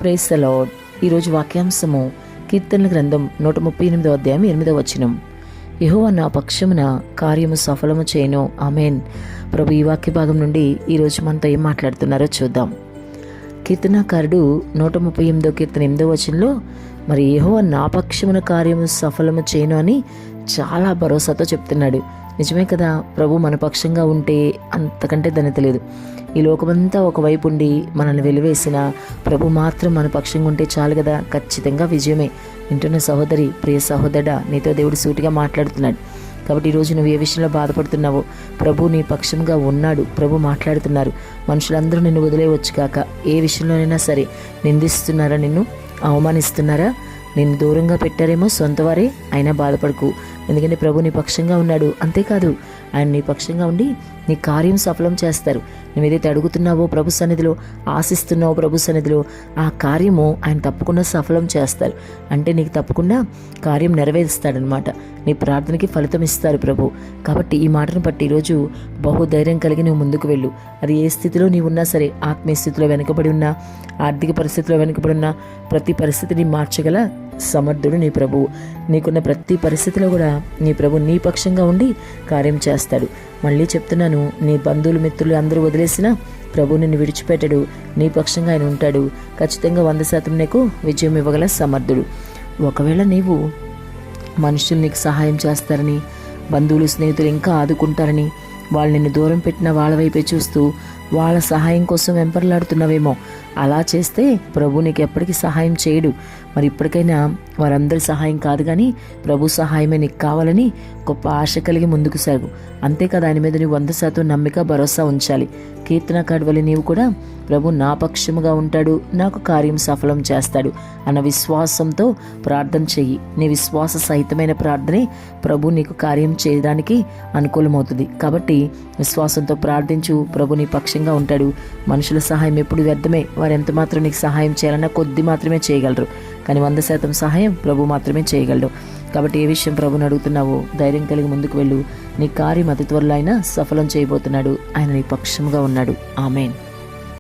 Praise the lord. ఈరోజు వాక్యాంశము కీర్తనల గ్రంథం 138 అధ్యాయం 8వ వచనం. యెహోవా నా పక్షమున కార్యము సఫలము చేయను. ఆమేన్. ప్రభు ఈ వాక్య భాగం నుండి ఈరోజు మనతో ఏం మాట్లాడుతున్నారో చూద్దాం. కీర్తనాకారుడు 138వ కీర్తన 8వ వచనంలో మరి యెహోవా నా పక్షమున కార్యము సఫలము చేయను అని చాలా భరోసాతో చెప్తున్నాడు. నిజమే కదా, ప్రభు మన పక్షంగా ఉంటే అంతకంటే ధన్యత లేదు. ఈ లోకమంతా ఒకవైపు ఉండి మనల్ని వెలివేసిన ప్రభు మాత్రం మన పక్షంగా ఉంటే చాలు కదా, ఖచ్చితంగా విజయమే. వింటున్న సహోదరి, ప్రియ సహోదరుడా, నీతో దేవుడు సూటిగా మాట్లాడుతున్నాడు. కాబట్టి ఈరోజు నువ్వు ఏ విషయంలో బాధపడుతున్నావో ప్రభు నీ పక్షంగా ఉన్నాడు. ప్రభు మాట్లాడుతున్నారు. మనుషులందరూ నిన్ను వదిలేవచ్చు కాక, ఏ విషయంలోనైనా సరే నిందిస్తున్నారా, నిన్ను అవమానిస్తున్నారా, నిన్ను దూరంగా పెట్టారేమో సొంత వారే, అయినా బాధపడకు. ఎందుకంటే ప్రభు నీ పక్షంగా ఉన్నాడు. అంతేకాదు, ఆయన నీ పక్షంగా ఉండి నీ కార్యం సఫలం చేస్తారు. నువ్వు ఏదైతే అడుగుతున్నావో ప్రభు సన్నిధిలో, ఆశిస్తున్నావో ప్రభు సన్నిధిలో, ఆ కార్యము ఆయన తప్పకుండా సఫలం చేస్తారు. అంటే నీకు తప్పకుండా కార్యం నెరవేరుస్తాడనమాట. నీ ప్రార్థనకి ఫలితం ఇస్తారు ప్రభు. కాబట్టి ఈ మాటను బట్టి ఈరోజు బహుధైర్యం కలిగి నువ్వు ముందుకు వెళ్ళు. అది ఏ స్థితిలో నీవు ఉన్నా సరే, ఆత్మీయ స్థితిలో వెనుకబడి ఉన్నా, ఆర్థిక పరిస్థితిలో వెనుకబడి ఉన్నా, ప్రతి పరిస్థితిని మార్చగల సమర్థుడు నీ ప్రభువు. నీకున్న ప్రతి పరిస్థితిలో కూడా నీ ప్రభు నీ పక్షంగా ఉండి కార్యం చేస్తాడు. మళ్ళీ చెప్తున్నాను, నీ బంధువులు మిత్రులు అందరూ వదిలేసినా ప్రభు నిన్ను విడిచిపెట్టడు. నీ పక్షంగా ఆయన ఉంటాడు. ఖచ్చితంగా 100% నీకు విజయం ఇవ్వగల సమర్థుడు. ఒకవేళ నీవు మనుషులు నీకు సహాయం చేస్తారని, బంధువులు స్నేహితులు ఇంకా ఆదుకుంటారని వాళ్ళు నిన్ను దూరం పెట్టిన వాళ్ళ వైపే చూస్తూ వాళ్ళ సహాయం కోసం వెంపర్లాడుతున్నావేమో, అలా చేస్తే ప్రభు నీకు ఎప్పటికీ సహాయం చేయడు. మరి ఇప్పటికైనా వారందరి సహాయం కాదు కానీ ప్రభు సహాయమే నీకు కావాలని గొప్ప ఆశ కలిగి ముందుకు సాగు. అంతేకాదు, ఆయన మీద నీవు 100% నమ్మిక, భరోసా ఉంచాలి. కీర్తనకారుడి వల్ల నీవు కూడా ప్రభు నా పక్షముగా ఉంటాడు, నాకు కార్యం సఫలం చేస్తాడు అన్న విశ్వాసంతో ప్రార్థన చెయ్యి. నీ విశ్వాస సహితమైన ప్రార్థనే ప్రభు నీకు కార్యం చేయడానికి అనుకూలమవుతుంది. కాబట్టి విశ్వాసంతో ప్రార్థించు. ప్రభు నీ పక్షంగా ఉంటాడు. మనుషుల సహాయం ఎప్పుడు వ్యర్థమే. వారు ఎంత మాత్రం నీకు సహాయం చేయాలన్నా కొద్ది మాత్రమే చేయగలరు, కానీ 100% సహాయం ప్రభు మాత్రమే చేయగలడు. కాబట్టి ఏ విషయం ప్రభుని అడుగుతున్నావో ధైర్యం కలిగి ముందుకు వెళ్ళు. నీ కార్యం అతి త్వరలో ఆయన సఫలం చేయబోతున్నాడు. ఆయన నీ పక్షముగా ఉన్నాడు. ఆమేన్.